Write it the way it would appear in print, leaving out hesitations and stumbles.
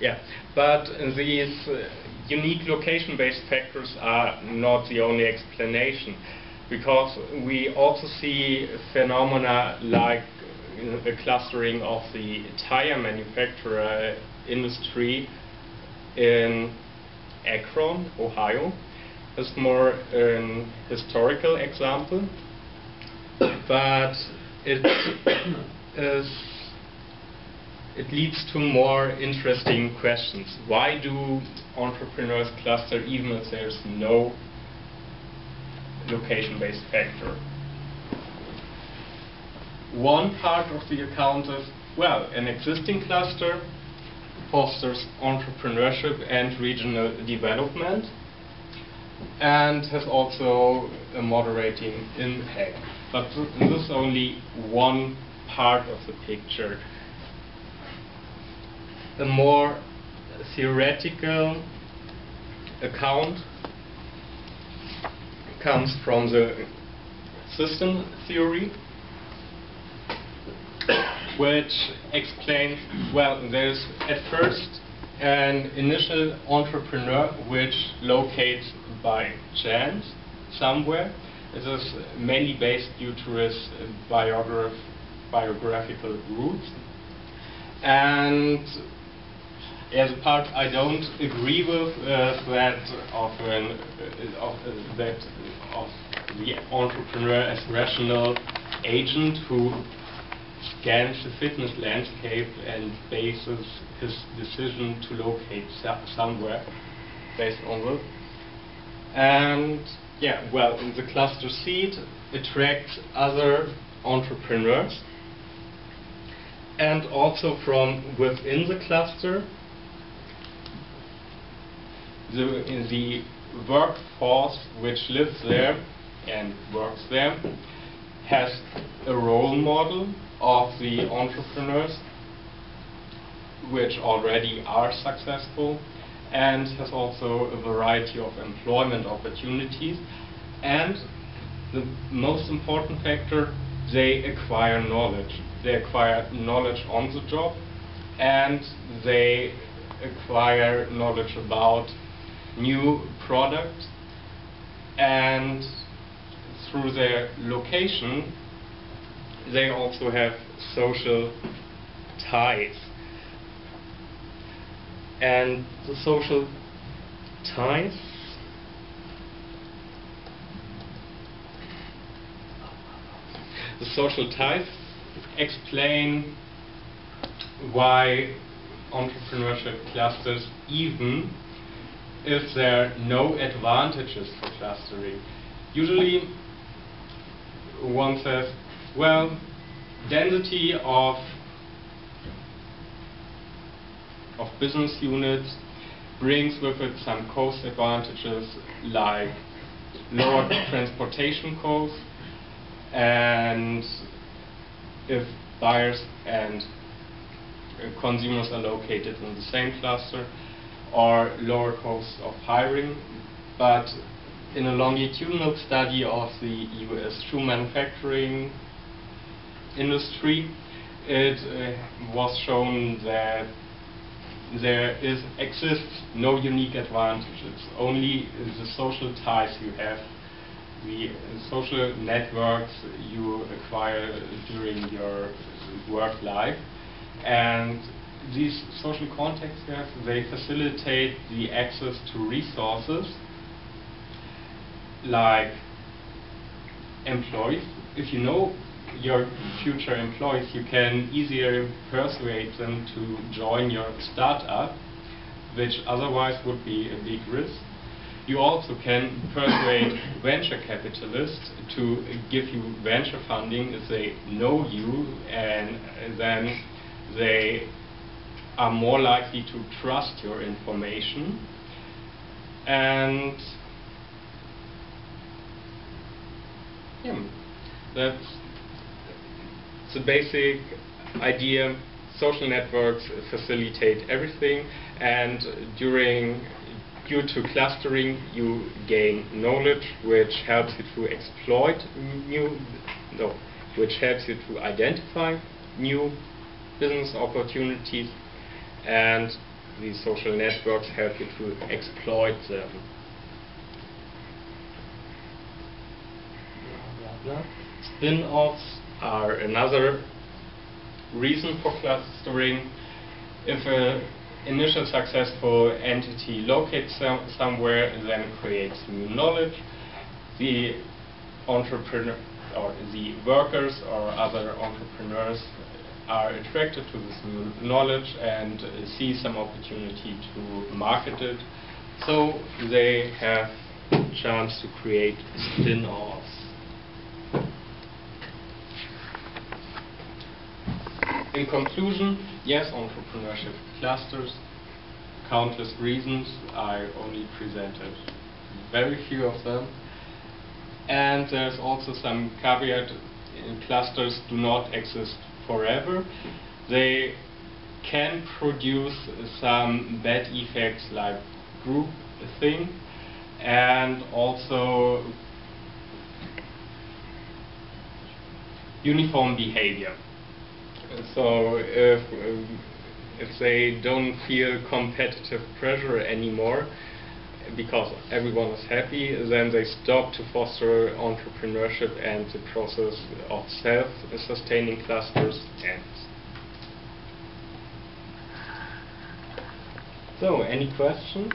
Yeah, but these unique location-based factors are not the only explanation, because we also see phenomena like the clustering of the tire manufacturer industry in Akron, Ohio. It's more an historical example, but it leads to more interesting questions. Why do entrepreneurs cluster even if there's no location-based factor? One part of the account is, well, an existing cluster fosters entrepreneurship and regional development and has also a moderating impact. But this is only one part of the picture. A more theoretical account comes from the system theory, which explains, well, there's at first an initial entrepreneur which locates by chance somewhere. This is mainly based due to his biographical roots. And as a part I don't agree with that of the entrepreneur as rational agent who scans the fitness landscape and bases his decision to locate somewhere based on this. And yeah, well, the cluster seed attracts other entrepreneurs, and also from within the cluster, the workforce which lives there and works there has a role model of the entrepreneurs which already are successful, and has also a variety of employment opportunities. And the most important factor, they acquire knowledge. They acquire knowledge on the job, and they acquire knowledge about new products, and through their location they also have social ties. And the social ties explain why entrepreneurship clusters, even if there are no advantages for clustering. Usually one says, well, density of business units brings with it some cost advantages like lower transportation costs, and if buyers and consumers are located in the same cluster, or lower costs of hiring. But in a longitudinal study of the US shoe manufacturing industry, it was shown that there exists no unique advantages, only the social ties you have, the social networks you acquire during your work life. And these social contacts you have, they facilitate the access to resources like employees. If you know your future employees, you can easier persuade them to join your startup, which otherwise would be a big risk. You also can persuade venture capitalists to give you venture funding if they know you, and then they are more likely to trust your information. And yeah, that's the basic idea. Social networks facilitate everything, and due to clustering you gain knowledge which helps you to which helps you to identify new business opportunities, and these social networks help you to exploit them. Spin-offs are another reason for clustering. If an initial successful entity locates somewhere, then it creates new knowledge. The entrepreneur or the workers or other entrepreneurs are attracted to this new knowledge and see some opportunity to market it, so they have a chance to create spin-offs. In conclusion, yes, entrepreneurship clusters, countless reasons. I only presented very few of them. And there's also some caveat: clusters do not exist forever. They can produce some bad effects like group thing and also uniform behavior. So if they don't feel competitive pressure anymore because everyone is happy, then they stop to foster entrepreneurship and the process of self-sustaining clusters ends. So, any questions?